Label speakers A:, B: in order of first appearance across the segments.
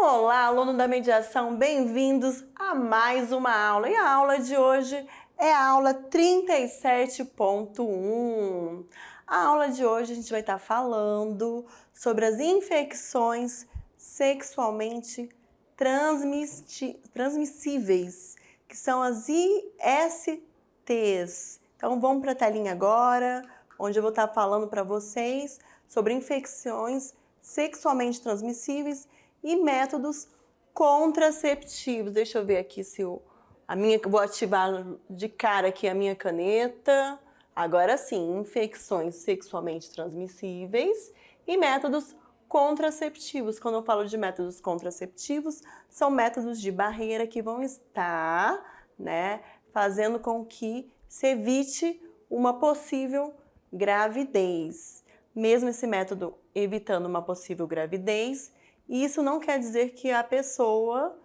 A: Olá, aluno da mediação, bem-vindos a mais uma aula. E a aula de hoje é a aula 37.1. A aula de hoje a gente vai estar falando sobre as infecções sexualmente transmissíveis, que são as ISTs. Então vamos para a telinha agora, onde eu vou estar falando para vocês sobre infecções sexualmente transmissíveis e métodos contraceptivos. Deixa eu ver aqui se vou ativar de cara aqui a minha caneta. Agora sim, infecções sexualmente transmissíveis e métodos contraceptivos. Quando eu falo de métodos contraceptivos, são métodos de barreira que vão estar, fazendo com que se evite uma possível gravidez. Mesmo esse método evitando uma possível gravidez, isso não quer dizer que a pessoa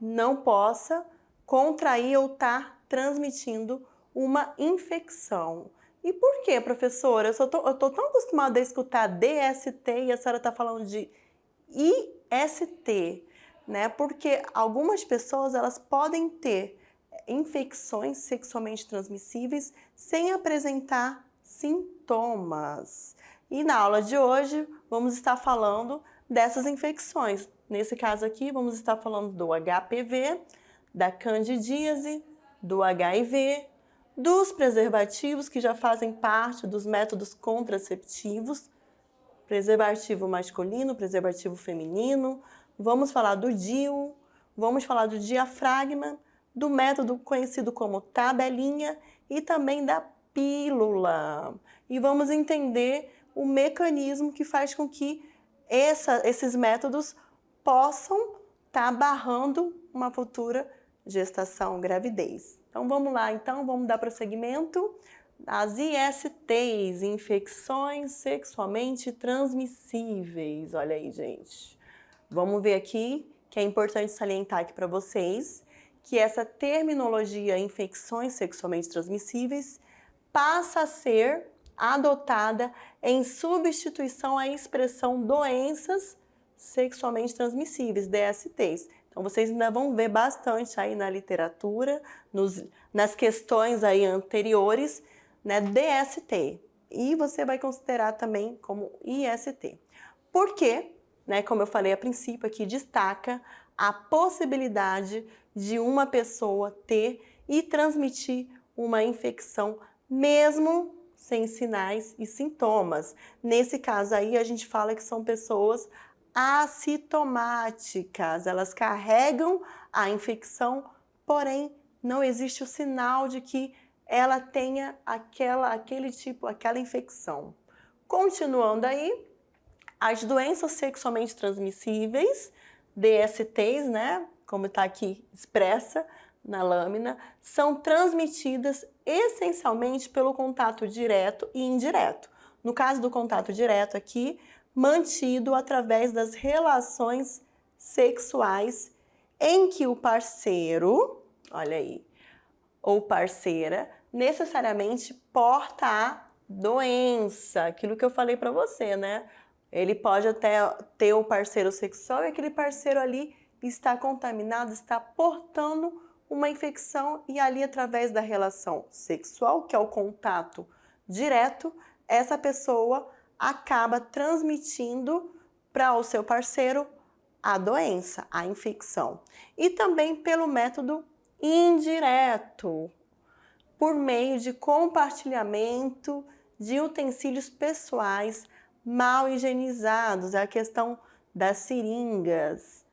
A: não possa contrair ou estar transmitindo uma infecção. E por que, professora? Eu tô tão acostumada a escutar DST e a senhora está falando de IST, Porque algumas pessoas elas podem ter infecções sexualmente transmissíveis sem apresentar sintomas. E na aula de hoje vamos estar falando dessas infecções. Nesse caso aqui, vamos estar falando do HPV, da candidíase, do HIV, dos preservativos que já fazem parte dos métodos contraceptivos, preservativo masculino, preservativo feminino, vamos falar do DIU, vamos falar do diafragma, do método conhecido como tabelinha e também da pílula. E vamos entender o mecanismo que faz com que esses métodos possam estar barrando uma futura gestação, gravidez. Então vamos lá, vamos dar prosseguimento. As ISTs, infecções sexualmente transmissíveis. Olha aí, gente. Vamos ver aqui que é importante salientar aqui para vocês que essa terminologia infecções sexualmente transmissíveis passa a ser adotada em substituição à expressão doenças sexualmente transmissíveis, DSTs. Então, vocês ainda vão ver bastante aí na literatura, nas questões aí anteriores, DST. E você vai considerar também como IST. Por quê? Como eu falei a princípio aqui, destaca a possibilidade de uma pessoa ter e transmitir uma infecção mesmo sem sinais e sintomas. Nesse caso aí, a gente fala que são pessoas assintomáticas. Elas carregam a infecção, porém não existe o sinal de que ela tenha aquela infecção. Continuando aí, as doenças sexualmente transmissíveis, DSTs, como está aqui expressa na lâmina, são transmitidas essencialmente pelo contato direto e indireto. No caso do contato direto aqui, mantido através das relações sexuais em que o parceiro, olha aí, ou parceira, necessariamente porta a doença, aquilo que eu falei para você, Ele pode até ter o parceiro sexual e aquele parceiro ali está contaminado, está portando uma infecção e ali através da relação sexual, que é o contato direto, essa pessoa acaba transmitindo para o seu parceiro a doença, a infecção. E também pelo método indireto, por meio de compartilhamento de utensílios pessoais mal higienizados, é a questão das seringas,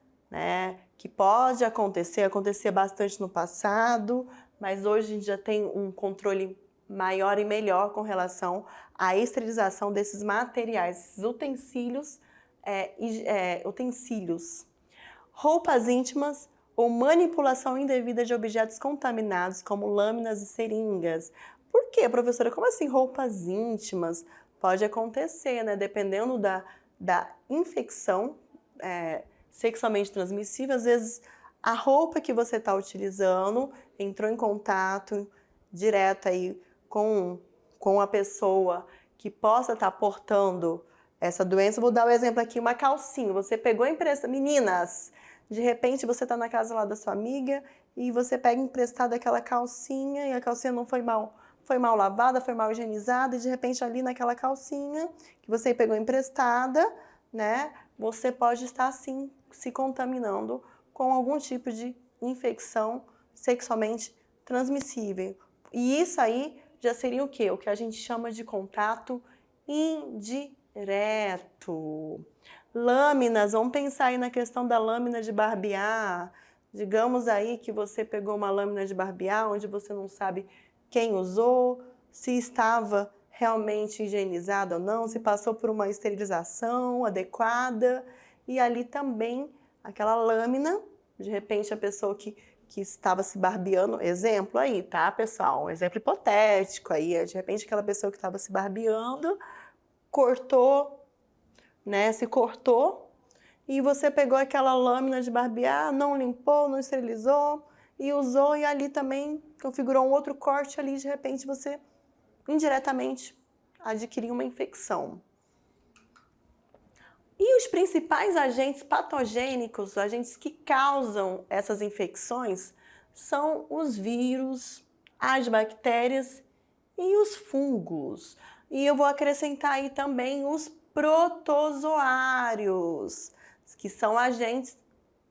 A: que pode acontecia bastante no passado, mas hoje a gente já tem um controle maior e melhor com relação à esterilização desses materiais, esses utensílios, roupas íntimas ou manipulação indevida de objetos contaminados, como lâminas e seringas. Por quê, professora? Como assim roupas íntimas? Pode acontecer, dependendo da infecção sexualmente transmissível, às vezes a roupa que você está utilizando entrou em contato direto aí com a pessoa que possa estar portando essa doença. Vou dar o exemplo aqui, uma calcinha. Você pegou emprestado, meninas, De repente você está na casa lá da sua amiga e você pega emprestado aquela calcinha e a calcinha não foi mal lavada, foi mal higienizada e de repente ali naquela calcinha que você pegou emprestada, né, você pode estar sim se contaminando com algum tipo de infecção sexualmente transmissível. E isso aí já seria o quê? O que a gente chama de contato indireto. Lâminas, vamos pensar aí na questão da lâmina de barbear. Digamos aí que você pegou uma lâmina de barbear onde você não sabe quem usou, se estava realmente higienizada ou não, se passou por uma esterilização adequada. E ali também, aquela lâmina, de repente a pessoa que estava se barbeando, exemplo aí, tá, pessoal? Um exemplo hipotético aí, de repente aquela pessoa que estava se barbeando cortou, né, se cortou e você pegou aquela lâmina de barbear, não limpou, não esterilizou e usou e ali também configurou um outro corte ali, de repente você indiretamente adquiriu uma infecção. E os principais agentes patogênicos, agentes que causam essas infecções, são os vírus, as bactérias e os fungos. E eu vou acrescentar aí também os protozoários, que são agentes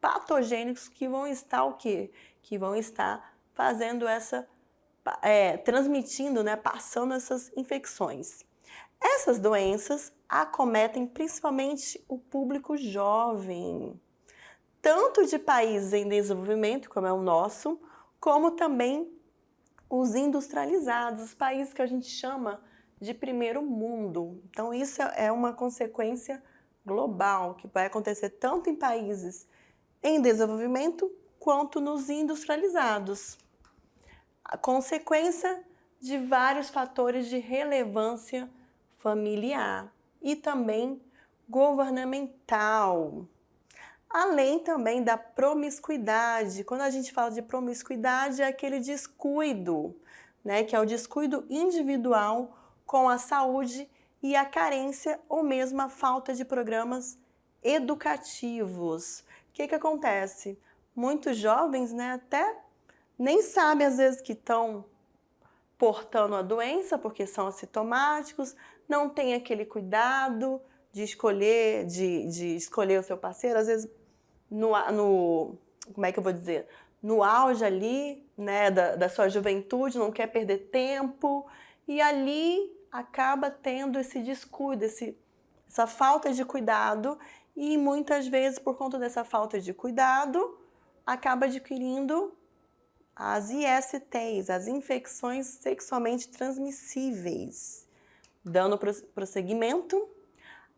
A: patogênicos que vão estar o quê? Que vão estar fazendo transmitindo, né, passando essas infecções. Essas doenças acometem principalmente o público jovem, tanto de países em desenvolvimento, como é o nosso, como também os industrializados, os países que a gente chama de primeiro mundo. Então, isso é uma consequência global, que vai acontecer tanto em países em desenvolvimento quanto nos industrializados. A consequência de vários fatores de relevância familiar e também governamental. Além também da promiscuidade. Quando a gente fala de promiscuidade, é aquele descuido, né, que é o descuido individual com a saúde e a carência ou mesmo a falta de programas educativos. O que acontece? Muitos jovens, né, até nem sabem às vezes que estão portando a doença, porque são assintomáticos, não tem aquele cuidado de escolher o seu parceiro, às vezes como é que eu vou dizer? No auge ali, né, da sua juventude, não quer perder tempo, e ali acaba tendo esse descuido, essa falta de cuidado, e muitas vezes, por conta dessa falta de cuidado, acaba adquirindo as ISTs, as infecções sexualmente transmissíveis. Dando prosseguimento,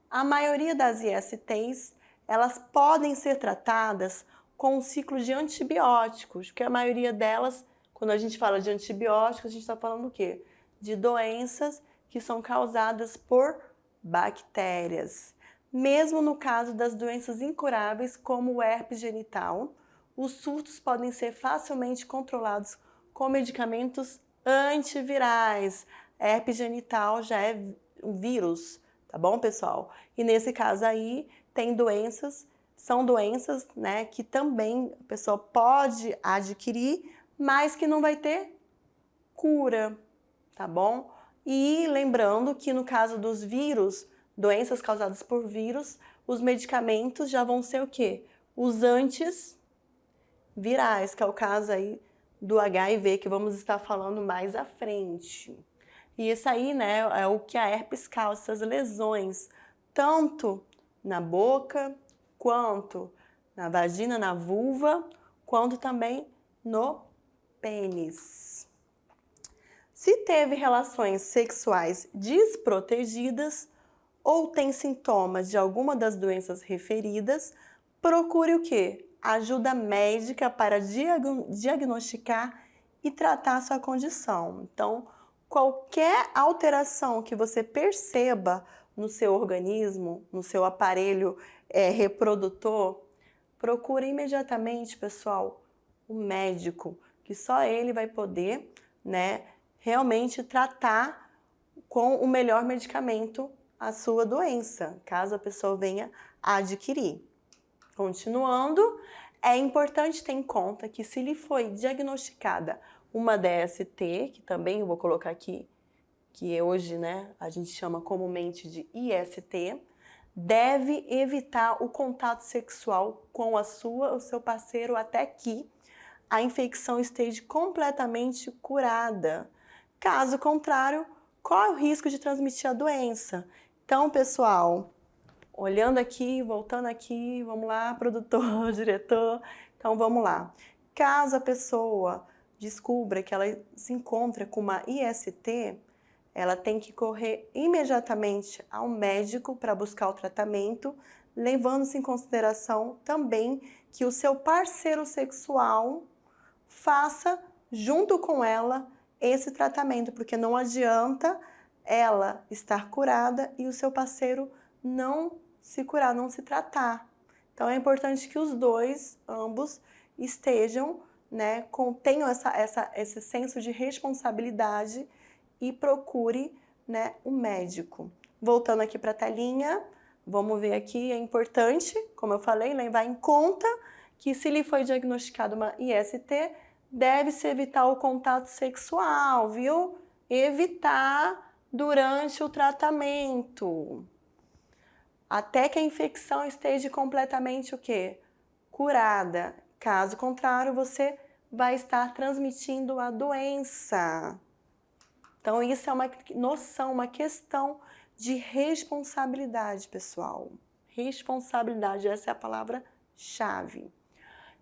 A: a maioria das ISTs, elas podem ser tratadas com um ciclo de antibióticos, porque a maioria delas, quando a gente fala de antibióticos, a gente está falando o quê? De doenças que são causadas por bactérias. Mesmo no caso das doenças incuráveis, como o herpes genital, os surtos podem ser facilmente controlados com medicamentos antivirais. Herpes genital já é um vírus, tá bom, pessoal? E nesse caso aí, são doenças, né, que também a pessoa pode adquirir, mas que não vai ter cura, tá bom? E lembrando que no caso dos vírus, doenças causadas por vírus, os medicamentos já vão ser o quê? Os antivirais, que é o caso aí do HIV, que vamos estar falando mais à frente. E isso aí, né, é o que a herpes causa, essas lesões, tanto na boca, quanto na vagina, na vulva, quanto também no pênis. Se teve relações sexuais desprotegidas ou tem sintomas de alguma das doenças referidas, procure o quê? Ajuda médica para diagnosticar e tratar sua condição. Então, qualquer alteração que você perceba no seu organismo, no seu aparelho reprodutor, procure imediatamente, pessoal, o médico, que só ele vai poder, né, realmente tratar com o melhor medicamento a sua doença, caso a pessoa venha a adquirir. Continuando, É importante ter em conta que se lhe foi diagnosticada uma DST, que também eu vou colocar aqui, que hoje, né, a gente chama comumente de IST, deve evitar o contato sexual com o seu parceiro até que a infecção esteja completamente curada. Caso contrário, qual é o risco de transmitir a doença? Então, pessoal, olhando aqui, voltando aqui, vamos lá, produtor, diretor. Então, vamos lá. Caso a pessoa descubra que ela se encontra com uma IST, ela tem que correr imediatamente ao médico para buscar o tratamento, levando-se em consideração também que o seu parceiro sexual faça junto com ela esse tratamento, porque não adianta ela estar curada e o seu parceiro não se curar, não se tratar. Então é importante que os dois, ambos, estejam, né, tenham esse senso de responsabilidade e procure, né, um médico. Voltando aqui para a telinha, vamos ver aqui, é importante, como eu falei, levar em conta que se lhe foi diagnosticada uma IST, deve-se evitar o contato sexual, viu? Evitar durante o tratamento. Até que a infecção esteja completamente o quê? Curada. Caso contrário, você vai estar transmitindo a doença. Então, isso é uma noção, uma questão de responsabilidade, pessoal. Responsabilidade, essa é a palavra-chave.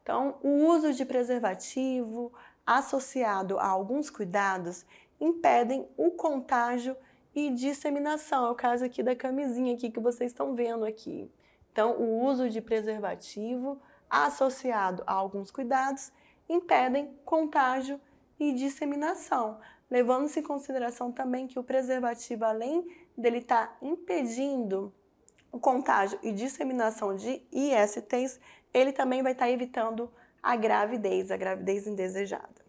A: Então, o uso de preservativo associado a alguns cuidados impedem o contágio e disseminação. É o caso aqui da camisinha aqui que vocês estão vendo aqui. Então, o uso de preservativo associado a alguns cuidados impedem contágio e disseminação, levando-se em consideração também que o preservativo, além dele estar impedindo o contágio e disseminação de ISTs, ele também vai estar evitando a gravidez indesejada.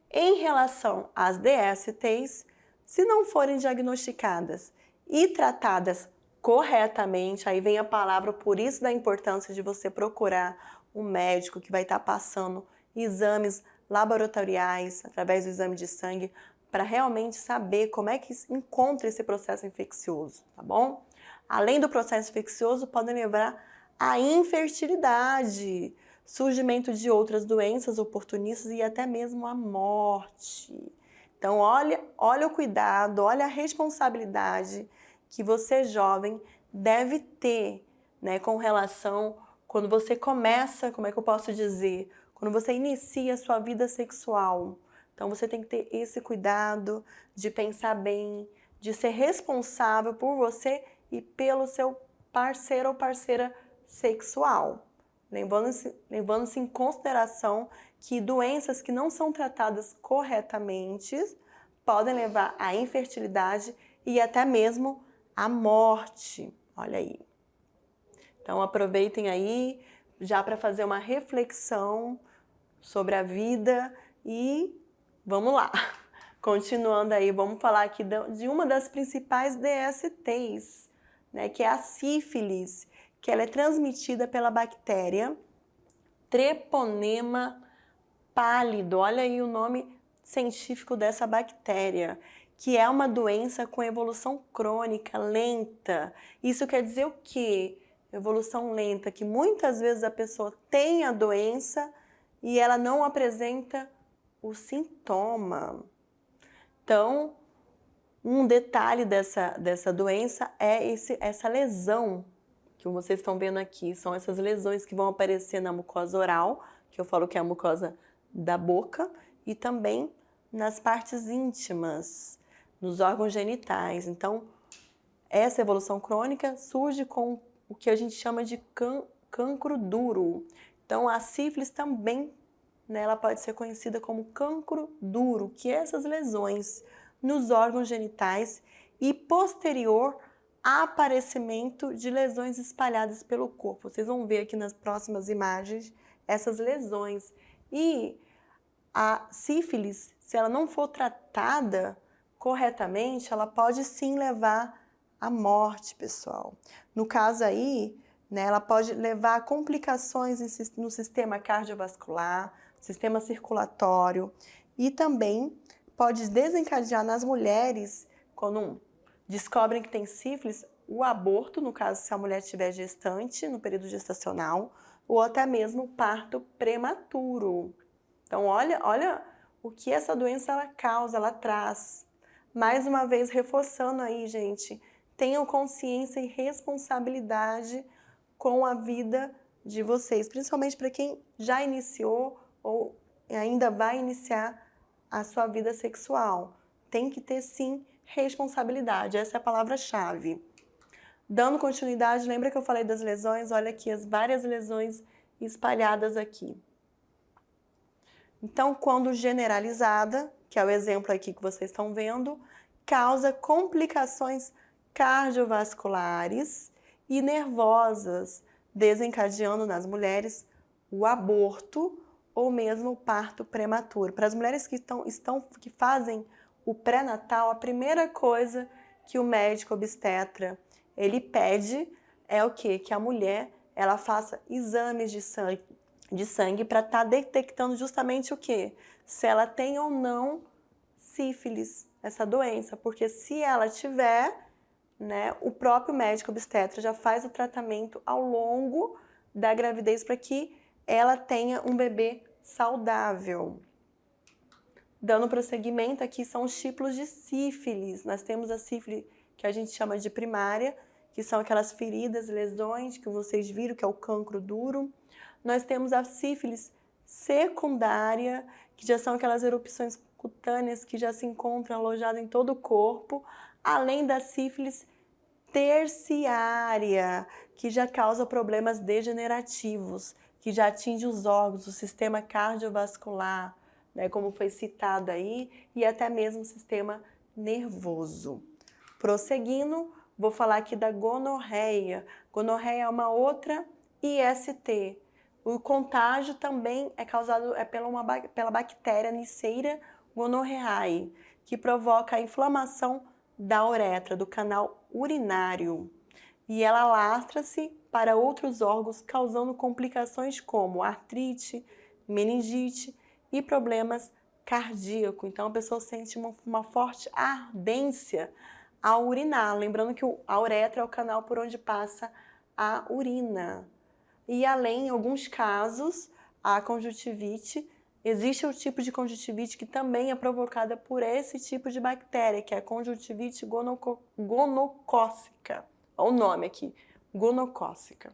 A: Em relação às DSTs, se não forem diagnosticadas e tratadas corretamente, aí vem a palavra, por isso da importância de você procurar um médico que vai estar passando exames laboratoriais, através do exame de sangue, para realmente saber como é que se encontra esse processo infeccioso, tá bom? Além do processo infeccioso, podem levar à infertilidade, surgimento de outras doenças oportunistas e até mesmo a morte. Então, olha o cuidado, olha a responsabilidade que você, jovem, deve ter, né, com relação quando você começa, como é que eu posso dizer, quando você inicia a sua vida sexual. Então, você tem que ter esse cuidado de pensar bem, de ser responsável por você e pelo seu parceiro ou parceira sexual. Levando-se em consideração que doenças que não são tratadas corretamente podem levar à infertilidade e até mesmo à morte. Olha aí. Então, aproveitem aí já para fazer uma reflexão sobre a vida e vamos lá. Continuando aí, vamos falar aqui de uma das principais DSTs, né, que é a sífilis, que ela é transmitida pela bactéria Treponema pálido. Olha aí o nome científico dessa bactéria, que é uma doença com evolução crônica lenta. Isso quer dizer o quê? Evolução lenta, que muitas vezes a pessoa tem a doença e ela não apresenta o sintoma. Então, um detalhe dessa doença é essa lesão que vocês estão vendo aqui. São essas lesões que vão aparecer na mucosa oral, que eu falo que é a mucosa da boca, e também nas partes íntimas, nos órgãos genitais. Então, essa evolução crônica surge com o que a gente chama de cancro duro. Então, a sífilis também, né, ela pode ser conhecida como cancro duro, que é essas lesões nos órgãos genitais e posterior aparecimento de lesões espalhadas pelo corpo. Vocês vão ver aqui nas próximas imagens essas lesões. E a sífilis, se ela não for tratada corretamente, ela pode sim levar à morte, pessoal. No caso aí, né? Ela pode levar a complicações no sistema cardiovascular, sistema circulatório e também pode desencadear nas mulheres, quando descobrem que tem sífilis, o aborto, no caso se a mulher estiver gestante, no período gestacional, ou até mesmo o parto prematuro. Então, olha o que essa doença ela causa, ela traz. Mais uma vez, reforçando aí, gente, tenham consciência e responsabilidade com a vida de vocês, principalmente para quem já iniciou ou ainda vai iniciar a sua vida sexual. Tem que ter, sim, responsabilidade, essa é a palavra-chave. Dando continuidade, lembra que eu falei das lesões? Olha aqui as várias lesões espalhadas aqui. Então, quando generalizada, que é o exemplo aqui que vocês estão vendo, causa complicações cardiovasculares e nervosas, desencadeando nas mulheres o aborto ou mesmo o parto prematuro. Para as mulheres que fazem o pré-natal, a primeira coisa que o médico obstetra ele pede é o quê? Que a mulher ela faça exames de sangue para estar detectando justamente o quê? Se ela tem ou não sífilis, essa doença. Porque se ela tiver, né, o próprio médico obstetra já faz o tratamento ao longo da gravidez para que ela tenha um bebê saudável. Dando prosseguimento, aqui são os tipos de sífilis. Nós temos a sífilis que a gente chama de primária, que são aquelas feridas, lesões que vocês viram, que é o cancro duro. Nós temos a sífilis secundária, que já são aquelas erupções cutâneas que já se encontram alojadas em todo o corpo, além da sífilis terciária, que já causa problemas degenerativos, que já atinge os órgãos, o sistema cardiovascular, né, como foi citado aí, e até mesmo o sistema nervoso. Prosseguindo, vou falar aqui da gonorreia. Gonorreia é uma outra IST. O contágio também é causado pela bactéria Neisseria gonorrhoeae, que provoca a inflamação da uretra, do canal urinário. E ela alastra-se para outros órgãos, causando complicações como artrite, meningite e problemas cardíacos. Então a pessoa sente uma forte ardência ao urinar. Lembrando que a uretra é o canal por onde passa a urina. E além, em alguns casos, a conjuntivite, existe o tipo de conjuntivite que também é provocada por esse tipo de bactéria, que é a conjuntivite gonocócica. Olha o nome aqui, gonocócica.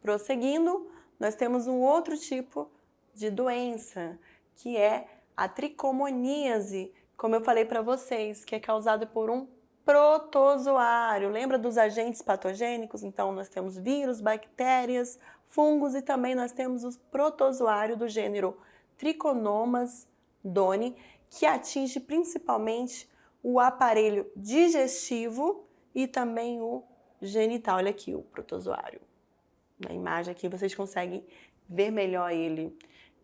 A: Prosseguindo, nós temos um outro tipo de doença, que é a tricomoníase, como eu falei para vocês, que é causada por um protozoário. Lembra dos agentes patogênicos? Então, nós temos vírus, bactérias, fungos e também nós temos os protozoários do gênero Trichomonas doni, que atinge principalmente o aparelho digestivo e também o genital. Olha aqui o protozoário. Na imagem aqui vocês conseguem ver melhor ele.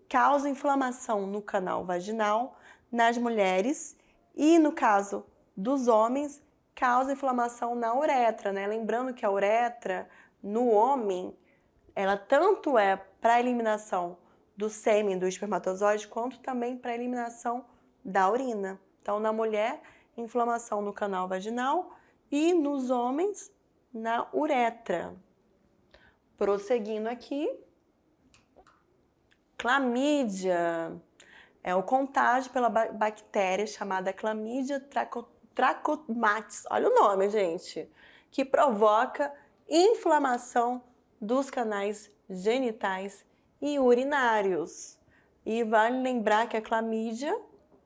A: Causa inflamação no canal vaginal nas mulheres e, no caso dos homens, causa inflamação na uretra, né? Lembrando que a uretra, no homem, ela tanto é para a eliminação do sêmen do espermatozoide, quanto também para a eliminação da urina. Então, na mulher, inflamação no canal vaginal e nos homens, na uretra. Prosseguindo aqui, clamídia é o contágio pela bactéria chamada Chlamydia trachomatis, olha o nome, gente, que provoca inflamação dos canais genitais e urinários. E vale lembrar que a clamídia,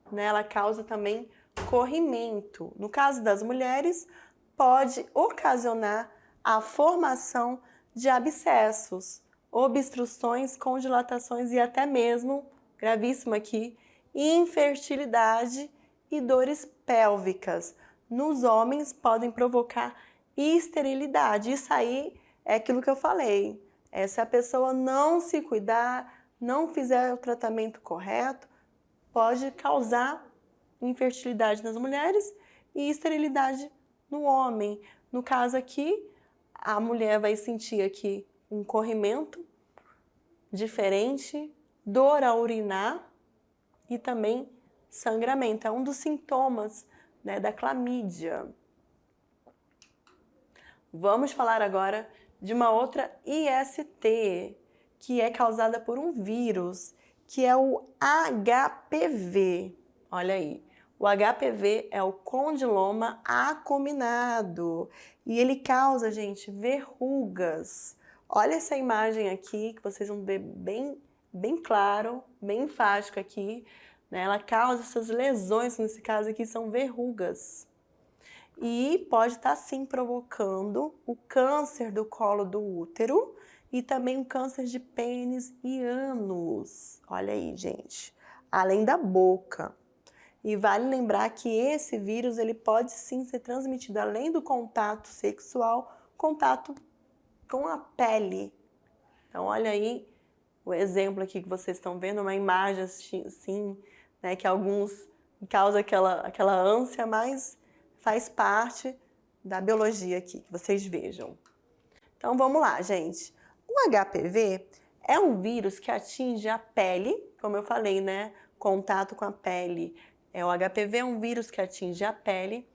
A: né, ela causa também corrimento. No caso das mulheres, pode ocasionar a formação de abscessos, obstruções com dilatações e até mesmo, gravíssimo aqui, infertilidade e dores pélvicas. Nos homens podem provocar esterilidade. Isso aí é aquilo que eu falei. Se a pessoa não se cuidar, não fizer o tratamento correto, pode causar infertilidade nas mulheres e esterilidade no homem. No caso aqui, a mulher vai sentir aqui um corrimento diferente, dor ao urinar e também sangramento. É um dos sintomas, né, da clamídia. Vamos falar agora de uma outra IST, que é causada por um vírus, que é o HPV. Olha aí, o HPV é o condiloma acuminado e ele causa, gente, verrugas. Olha essa imagem aqui, que vocês vão ver bem claro, bem enfático aqui, né? Ela causa essas lesões, nesse caso aqui são verrugas. E pode estar sim provocando o câncer do colo do útero e também o câncer de pênis e ânus. Olha aí, gente. Além da boca. E vale lembrar que esse vírus ele pode sim ser transmitido além do contato sexual, contato com a pele. Então olha aí o exemplo aqui que vocês estão vendo, uma imagem assim, né, que alguns causa aquela ânsia, mas faz parte da biologia aqui, que vocês vejam. Então vamos lá, gente. O HPV é um vírus que atinge a pele, como eu falei, né? Contato com a pele. O HPV é um vírus que atinge a pele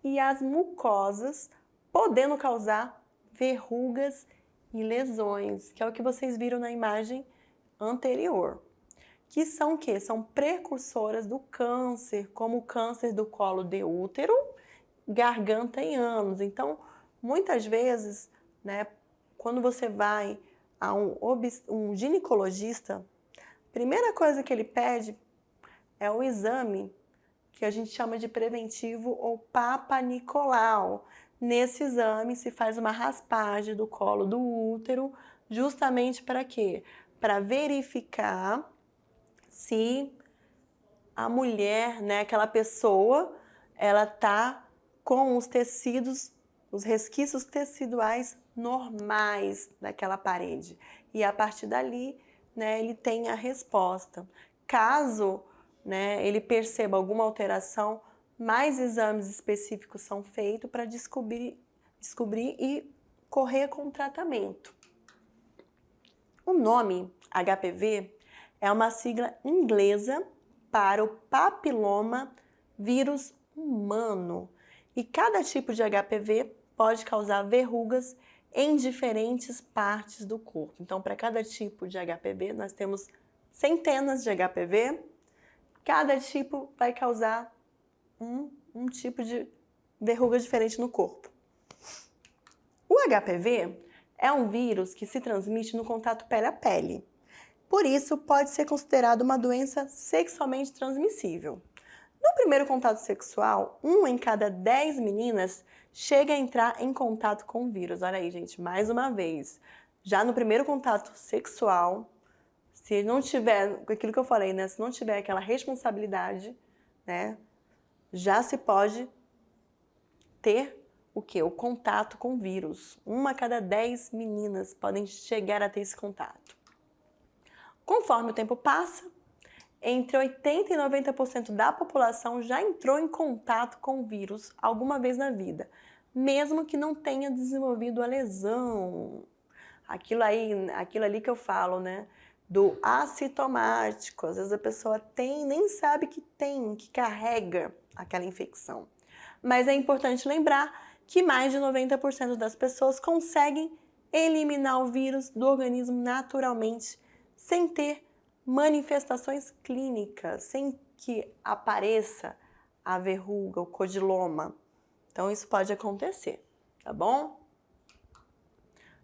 A: e as mucosas, podendo causar verrugas e lesões, que é o que vocês viram na imagem anterior. Que são o quê? São precursoras do câncer, como o câncer do colo de útero, garganta e ânus. Então, muitas vezes, né, quando você vai a um ginecologista, a primeira coisa que ele pede é o exame que a gente chama de preventivo ou Papa Nicolau. Nesse exame se faz uma raspagem do colo do útero, justamente para quê? Para verificar se a mulher, né, aquela pessoa, ela tá com os tecidos, os resquícios teciduais normais daquela parede. E a partir dali, né, ele tem a resposta. Caso, né, ele perceba alguma alteração, mais exames específicos são feitos para descobrir e correr com o tratamento. O nome HPV é uma sigla inglesa para o papiloma vírus humano. E cada tipo de HPV pode causar verrugas em diferentes partes do corpo. Então, para cada tipo de HPV, nós temos centenas de HPV. Cada tipo vai causar um tipo de verruga diferente no corpo. O HPV é um vírus que se transmite no contato pele a pele. Por isso, pode ser considerado uma doença sexualmente transmissível. No primeiro contato sexual, 1 em cada 10 meninas chega a entrar em contato com o vírus. Olha aí, gente, mais uma vez. Já no primeiro contato sexual, se não tiver, aquilo que eu falei, né? Se não tiver aquela responsabilidade, né? Já se pode ter o quê? O contato com o vírus. 1 a cada 10 meninas podem chegar a ter esse contato. Conforme o tempo passa, entre 80% e 90% da população já entrou em contato com o vírus alguma vez na vida, mesmo que não tenha desenvolvido a lesão. Aquilo ali que eu falo, né? Do assintomático. Às vezes a pessoa nem sabe que tem, que carrega aquela infecção. Mas é importante lembrar que mais de 90% das pessoas conseguem eliminar o vírus do organismo naturalmente, sem ter manifestações clínicas, sem que apareça a verruga, o codiloma. Então isso pode acontecer, tá bom?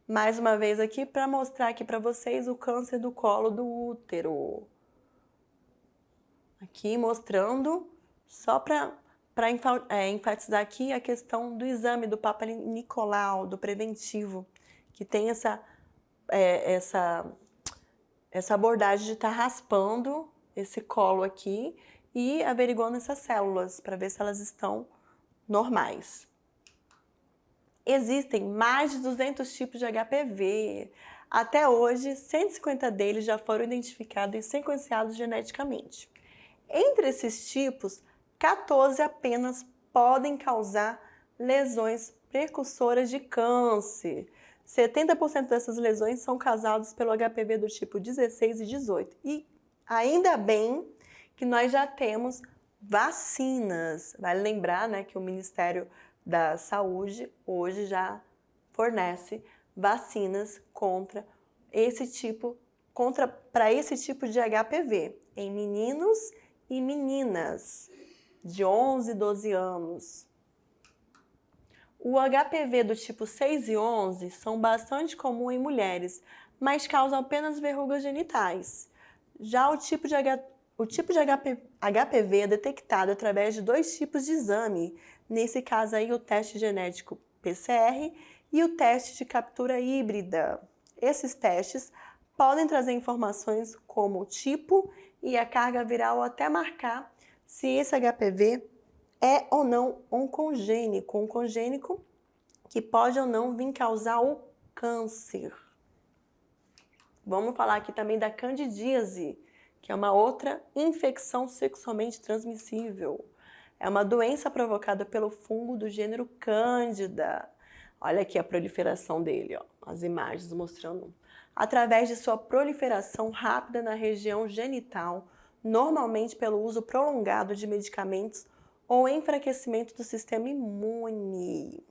A: Mais uma vez aqui para mostrar aqui para vocês o câncer do colo do útero. Aqui mostrando, só para enfatizar aqui a questão do exame do Papa Nicolau, do preventivo, que tem essa abordagem de estar raspando esse colo aqui e averiguando essas células para ver se elas estão normais. Existem mais de 200 tipos de HPV. Até hoje, 150 deles já foram identificados e sequenciados geneticamente. Entre esses tipos, 14 apenas podem causar lesões precursoras de câncer. 70% dessas lesões são causadas pelo HPV do tipo 16 e 18. E ainda bem que nós já temos vacinas. Vale lembrar, né, que o Ministério da Saúde hoje já fornece vacinas para esse tipo de HPV em meninos e meninas de 11 e 12 anos. O HPV do tipo 6 e 11 são bastante comuns em mulheres, mas causam apenas verrugas genitais. Já o tipo de HPV é detectado através de 2 tipos de exame, nesse caso aí o teste genético PCR e o teste de captura híbrida. Esses testes podem trazer informações como o tipo e a carga viral ou até marcar se esse HPV é ou não um congênico que pode ou não vir causar o câncer. Vamos falar aqui também da candidíase, que é uma outra infecção sexualmente transmissível. É uma doença provocada pelo fungo do gênero Cândida. Olha aqui a proliferação dele, ó, as imagens mostrando. Através de sua proliferação rápida na região genital, normalmente pelo uso prolongado de medicamentos ou enfraquecimento do sistema imune.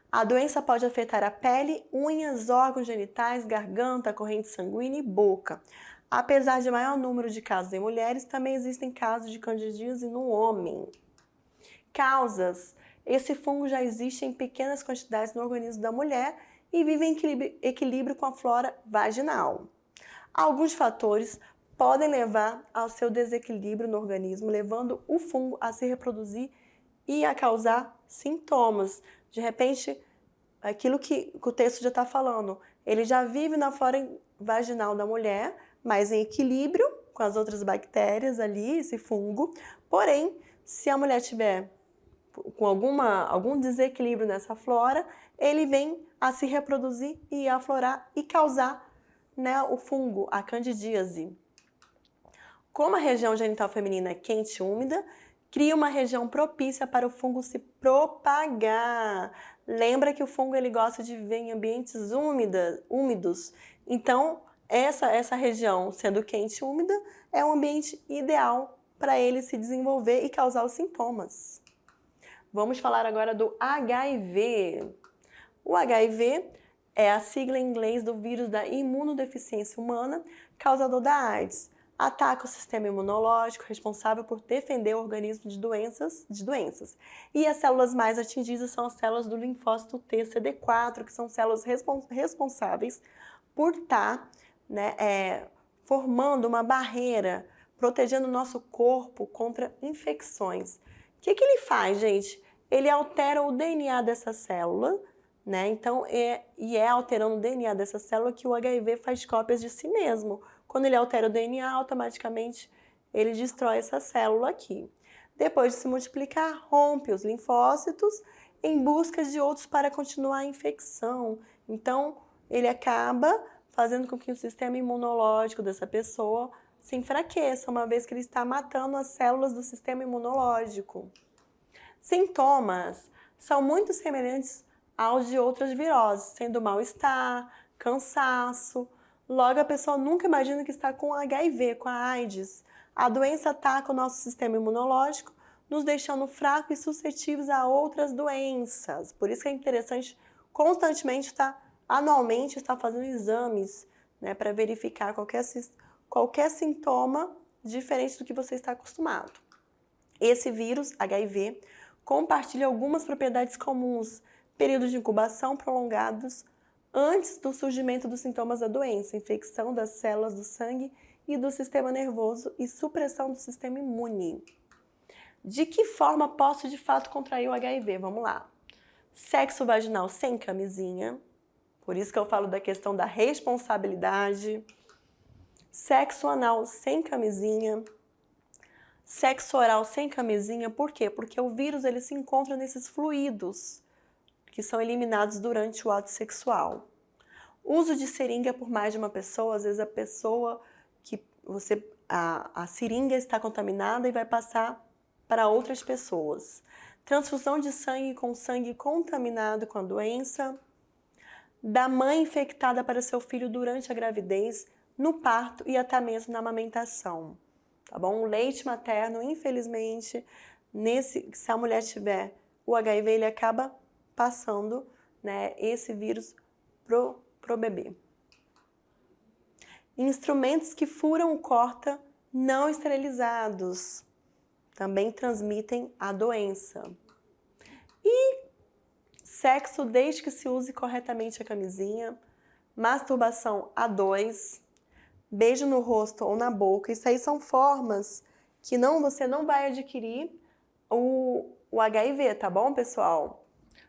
A: A doença pode afetar a pele, unhas, órgãos genitais, garganta, corrente sanguínea e boca. Apesar de maior número de casos em mulheres, também existem casos de candidíase no homem. Causas: esse fungo já existe em pequenas quantidades no organismo da mulher e vive em equilíbrio com a flora vaginal. Alguns fatores podem levar ao seu desequilíbrio no organismo, levando o fungo a se reproduzir e a causar sintomas. De repente, aquilo que o texto já está falando, ele já vive na flora vaginal da mulher, mas em equilíbrio com as outras bactérias ali, esse fungo. Porém, se a mulher tiver com algum desequilíbrio nessa flora, ele vem a se reproduzir e aflorar e causar, né, o fungo, a candidíase. Como a região genital feminina é quente e úmida, cria uma região propícia para o fungo se propagar. Lembra que o fungo ele gosta de viver em ambientes úmidos. Então, essa região, sendo quente e úmida, é um ambiente ideal para ele se desenvolver e causar os sintomas. Vamos falar agora do HIV. O HIV é a sigla em inglês do vírus da imunodeficiência humana, causador da AIDS. Ataca o sistema imunológico, responsável por defender o organismo de doenças. E as células mais atingidas são as células do linfócito T, CD4, que são células responsáveis por estar, né, formando uma barreira, protegendo o nosso corpo contra infecções. O que ele faz, gente? Ele altera o DNA dessa célula, né? Então, é alterando o DNA dessa célula que o HIV faz cópias de si mesmo. Quando ele altera o DNA, automaticamente ele destrói essa célula aqui. Depois de se multiplicar, rompe os linfócitos em busca de outros para continuar a infecção. Então, ele acaba fazendo com que o sistema imunológico dessa pessoa se enfraqueça, uma vez que ele está matando as células do sistema imunológico. Sintomas são muito semelhantes aos de outras viroses, sendo mal-estar, cansaço. Logo, a pessoa nunca imagina que está com HIV, com a AIDS. A doença ataca o nosso sistema imunológico, nos deixando fracos e suscetíveis a outras doenças. Por isso que é interessante constantemente anualmente estar fazendo exames, né, para verificar qualquer sintoma diferente do que você está acostumado. Esse vírus, HIV, compartilha algumas propriedades comuns, períodos de incubação prolongados antes do surgimento dos sintomas da doença, infecção das células do sangue e do sistema nervoso e supressão do sistema imune. De que forma posso de fato contrair o HIV? Vamos lá. Sexo vaginal sem camisinha, por isso que eu falo da questão da responsabilidade. Sexo anal sem camisinha. Sexo oral sem camisinha, por quê? Porque o vírus ele se encontra nesses fluidos que são eliminados durante o ato sexual. Uso de seringa por mais de uma pessoa, às vezes a seringa está contaminada e vai passar para outras pessoas. transfusão de sangue com sangue contaminado com a doença, da mãe infectada para seu filho durante a gravidez, no parto e até mesmo na amamentação, tá bom? O leite materno, infelizmente, se a mulher tiver o HIV, ele acaba passando, né, esse vírus pro bebê. Instrumentos que furam o córta não esterilizados também transmitem a doença. E sexo desde que se use corretamente a camisinha, masturbação a dois, beijo no rosto ou na boca, isso aí são formas que você não vai adquirir o HIV, tá bom, pessoal?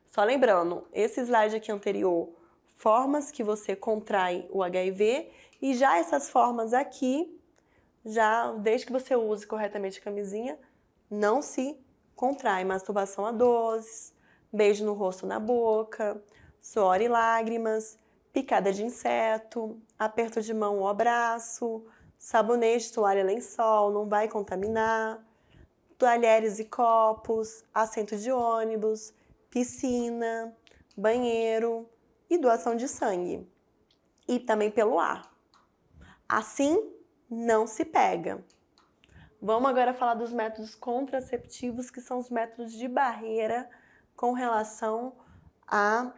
A: Só lembrando, esse slide aqui anterior, formas que você contrai o HIV, e já essas formas aqui, já desde que você use corretamente a camisinha, não se contrai. Masturbação a dois, beijo no rosto ou na boca, suor e lágrimas, picada de inseto, aperto de mão ou abraço, sabonete, toalha, lençol, não vai contaminar, talheres e copos, assento de ônibus, piscina, banheiro e doação de sangue. E também pelo ar. Assim, não se pega. Vamos agora falar dos métodos contraceptivos, que são os métodos de barreira com relação a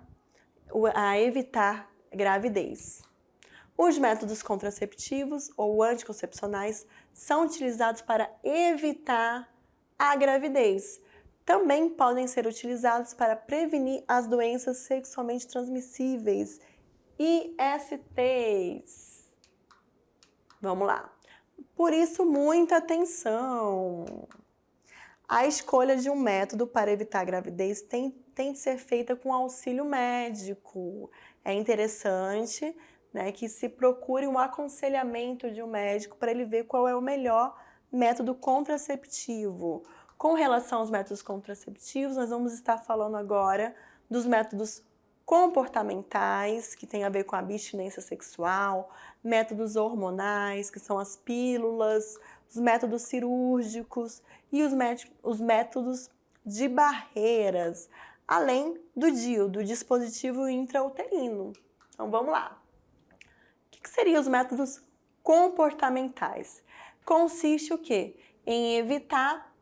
A: evitar gravidez. Os métodos contraceptivos ou anticoncepcionais são utilizados para evitar a gravidez. Também podem ser utilizados para prevenir as doenças sexualmente transmissíveis, ISTs. Vamos lá. Por isso, muita atenção. A escolha de um método para evitar a gravidez tem de ser feita com auxílio médico. É interessante, né, que se procure um aconselhamento de um médico para ele ver qual é o melhor método contraceptivo. Com relação aos métodos contraceptivos, nós vamos estar falando agora dos métodos comportamentais, que tem a ver com a abstinência sexual, métodos hormonais, que são as pílulas, os métodos cirúrgicos e os métodos de barreiras, além do DIU, do dispositivo intrauterino. Então vamos lá. O que seriam os métodos comportamentais? Consiste o quê? Em evitar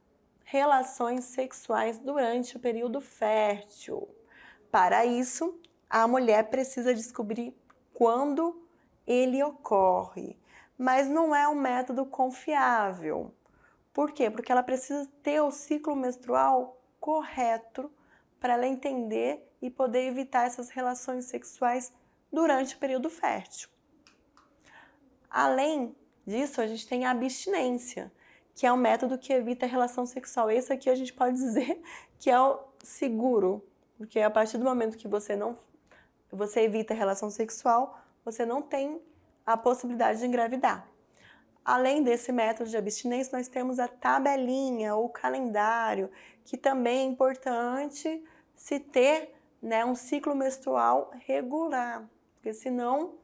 A: relações sexuais durante o período fértil. Para isso, a mulher precisa descobrir quando ele ocorre, mas não é um método confiável. Por quê? Porque ela precisa ter o ciclo menstrual correto para ela entender e poder evitar essas relações sexuais durante o período fértil. Além disso, a gente tem a abstinência, que é um método que evita a relação sexual. Esse aqui a gente pode dizer que é o seguro, porque a partir do momento que você evita a relação sexual, você não tem a possibilidade de engravidar. Além desse método de abstinência, nós temos a tabelinha ou calendário, que também é importante se ter, né, um ciclo menstrual regular, porque senão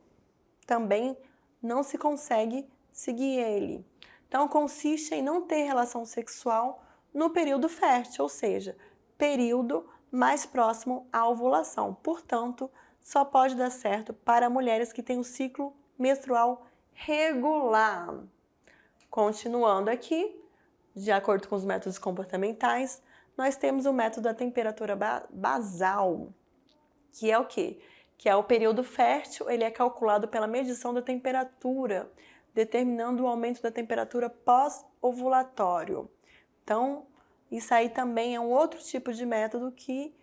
A: também não se consegue seguir ele. Então, consiste em não ter relação sexual no período fértil, ou seja, período mais próximo à ovulação. Portanto, só pode dar certo para mulheres que têm o ciclo menstrual regular. Continuando aqui, de acordo com os métodos comportamentais, nós temos o método da temperatura basal, que é o quê? Que é o período fértil, ele é calculado pela medição da temperatura, determinando o aumento da temperatura pós-ovulatório. Então, isso aí também é um outro tipo de método que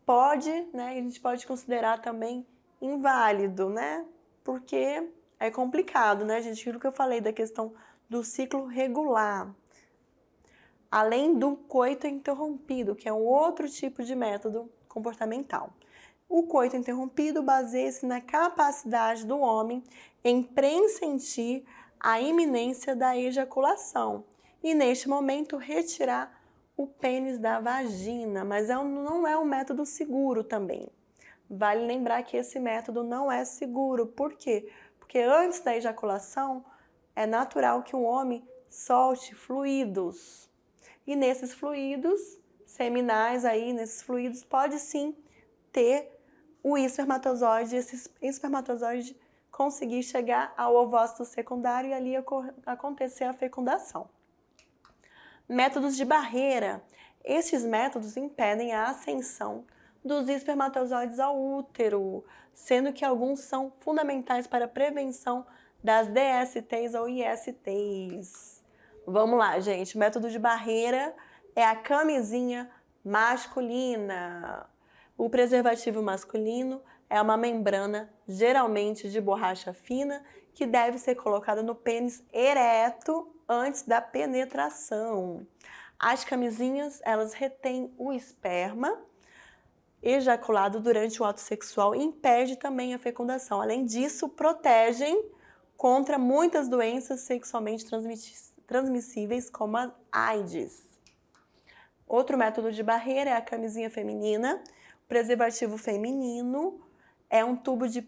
A: pode, né, a gente pode considerar também inválido, né? Porque é complicado, né, gente? Aquilo que eu falei da questão do ciclo regular. Além do coito interrompido, que é um outro tipo de método comportamental. O coito interrompido baseia-se na capacidade do homem em pressentir a iminência da ejaculação e, neste momento, retirar o pênis da vagina, mas não é um método seguro também. Vale lembrar que esse método não é seguro. Por quê? Porque antes da ejaculação, é natural que o homem solte fluidos. E nesses fluidos seminais aí, nesses fluidos, pode sim ter o espermatozoide, esse espermatozoide conseguir chegar ao ovócito secundário e ali acontecer a fecundação. Métodos de barreira. Estes métodos impedem a ascensão dos espermatozoides ao útero, sendo que alguns são fundamentais para a prevenção das DSTs ou ISTs. Vamos lá, gente. O método de barreira é a camisinha masculina. O preservativo masculino é uma membrana, geralmente de borracha fina, que deve ser colocada no pênis ereto antes da penetração. As camisinhas, elas retêm o esperma ejaculado durante o ato sexual e impede também a fecundação. Além disso, protegem contra muitas doenças sexualmente transmissíveis, como a AIDS. Outro método de barreira é a camisinha feminina. O preservativo feminino é um tubo de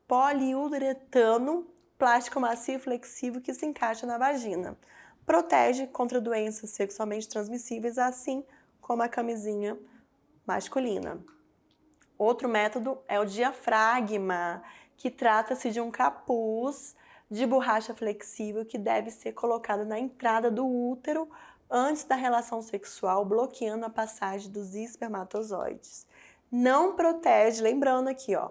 A: poliuretano, plástico macio e flexível que se encaixa na vagina. Protege contra doenças sexualmente transmissíveis, assim como a camisinha masculina. Outro método é o diafragma, que trata-se de um capuz de borracha flexível que deve ser colocado na entrada do útero antes da relação sexual, bloqueando a passagem dos espermatozoides. Não protege, lembrando aqui, ó,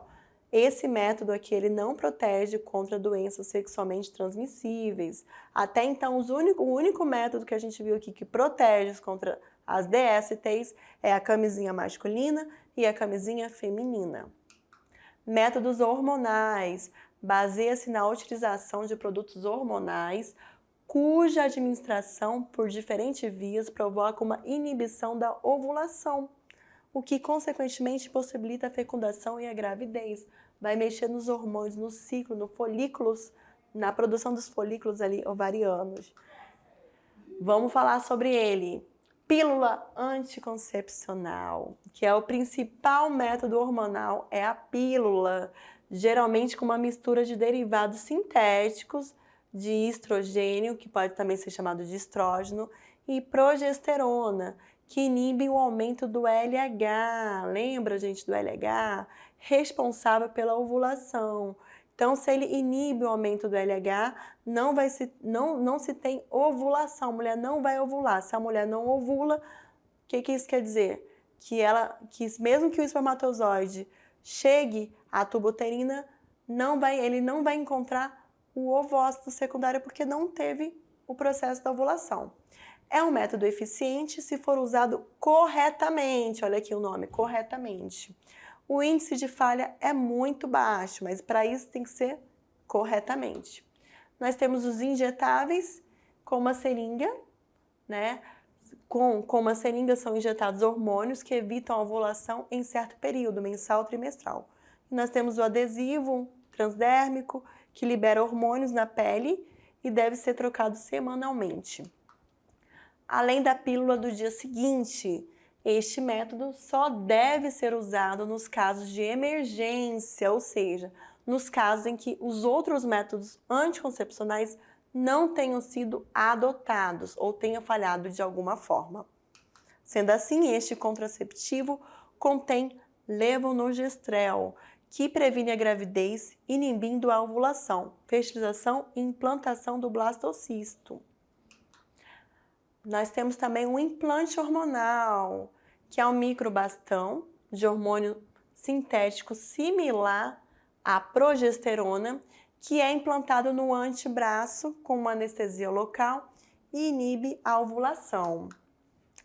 A: esse método aqui, ele não protege contra doenças sexualmente transmissíveis. Até então, o único método que a gente viu aqui que protege contra as DSTs é a camisinha masculina e a camisinha feminina. Métodos hormonais. Baseia-se na utilização de produtos hormonais cuja administração por diferentes vias provoca uma inibição da ovulação, o que consequentemente possibilita a fecundação e a gravidez. Vai mexer nos hormônios, no ciclo, no folículos, na produção dos folículos ali ovarianos. Vamos falar sobre ele. Pílula anticoncepcional, que é o principal método hormonal, é a pílula, geralmente com uma mistura de derivados sintéticos de estrogênio, que pode também ser chamado de estrógeno, e progesterona, que inibe o aumento do LH. Lembra, gente, do LH? Responsável pela ovulação. Então, se ele inibe o aumento do LH, não se tem ovulação. A mulher não vai ovular. Se a mulher não ovula, o que isso quer dizer? Que mesmo que o espermatozoide chegue à tuba uterina, ele não vai encontrar o ovócito secundário porque não teve o processo da ovulação. É um método eficiente se for usado corretamente. Olha aqui o nome, corretamente. O índice de falha é muito baixo, mas para isso tem que ser corretamente. Nós temos os injetáveis com uma seringa, né? Com uma seringa são injetados hormônios que evitam a ovulação em certo período, mensal ou trimestral. E nós temos o adesivo transdérmico, que libera hormônios na pele e deve ser trocado semanalmente. Além da pílula do dia seguinte, este método só deve ser usado nos casos de emergência, ou seja, nos casos em que os outros métodos anticoncepcionais não tenham sido adotados ou tenham falhado de alguma forma. Sendo assim, este contraceptivo contém levonorgestrel, que previne a gravidez, inibindo a ovulação, fertilização e implantação do blastocisto. Nós temos também um implante hormonal, que é um microbastão de hormônio sintético similar à progesterona, que é implantado no antebraço com uma anestesia local e inibe a ovulação.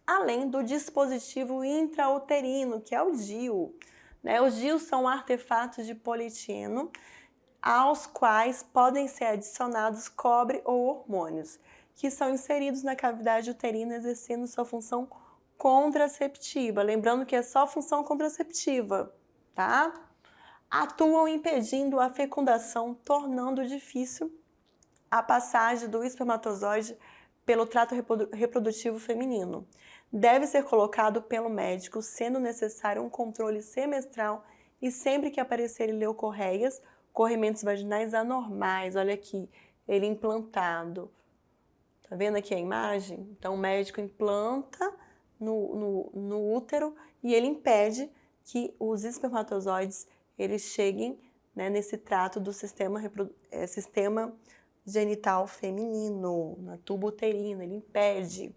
A: Além do dispositivo intrauterino, que é o DIU. Os DIUs são artefatos de polietileno aos quais podem ser adicionados cobre ou hormônios, que são inseridos na cavidade uterina exercendo sua função contraceptiva. Lembrando que é só função contraceptiva, tá? Atuam impedindo a fecundação, tornando difícil a passagem do espermatozoide pelo trato reprodutivo feminino. Deve ser colocado pelo médico, sendo necessário um controle semestral e sempre que aparecerem leucorreias, corrimentos vaginais anormais. Olha aqui, ele implantado. Tá vendo aqui a imagem? Então, o médico implanta no útero e ele impede que os espermatozoides eles cheguem, né, nesse trato do sistema genital feminino, na tuba uterina, ele impede.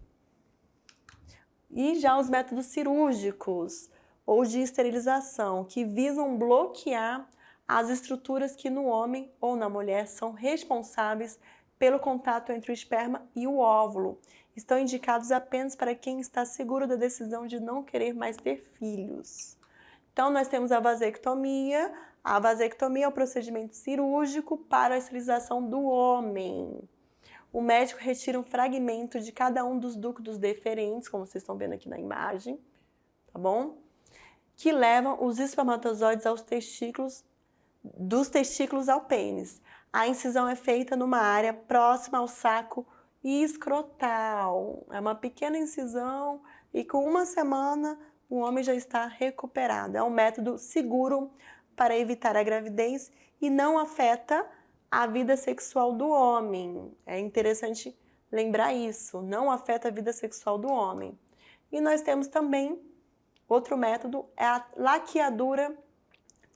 A: E já os métodos cirúrgicos ou de esterilização, que visam bloquear as estruturas que no homem ou na mulher são responsáveis pelo contato entre o esperma e o óvulo. Estão indicados apenas para quem está seguro da decisão de não querer mais ter filhos. Então, nós temos a vasectomia. A vasectomia é o procedimento cirúrgico para a esterilização do homem. O médico retira um fragmento de cada um dos ductos deferentes, como vocês estão vendo aqui na imagem, tá bom? Que levam os espermatozoides aos testículos, dos testículos ao pênis. A incisão é feita numa área próxima ao saco escrotal. É uma pequena incisão e com uma semana o homem já está recuperado. É um método seguro para evitar a gravidez e não afeta a vida sexual do homem. É interessante lembrar isso, não afeta a vida sexual do homem. E nós temos também outro método, é a laqueadura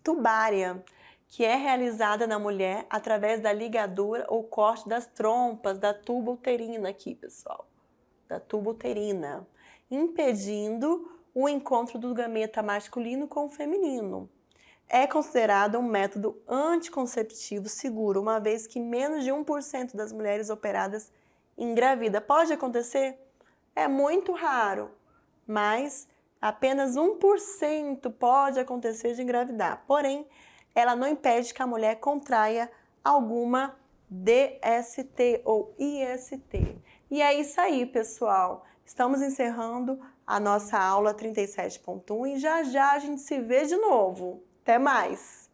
A: tubária, que é realizada na mulher através da ligadura ou corte das trompas da tuba uterina aqui, pessoal, da tuba uterina, impedindo o encontro do gameta masculino com o feminino. É considerado um método anticonceptivo seguro, uma vez que menos de 1% das mulheres operadas engravida. Pode acontecer? É muito raro, mas apenas 1% pode acontecer de engravidar. Porém, ela não impede que a mulher contraia alguma DST ou IST. E é isso aí, pessoal. Estamos encerrando a nossa aula 37.1 e já já a gente se vê de novo. Até mais!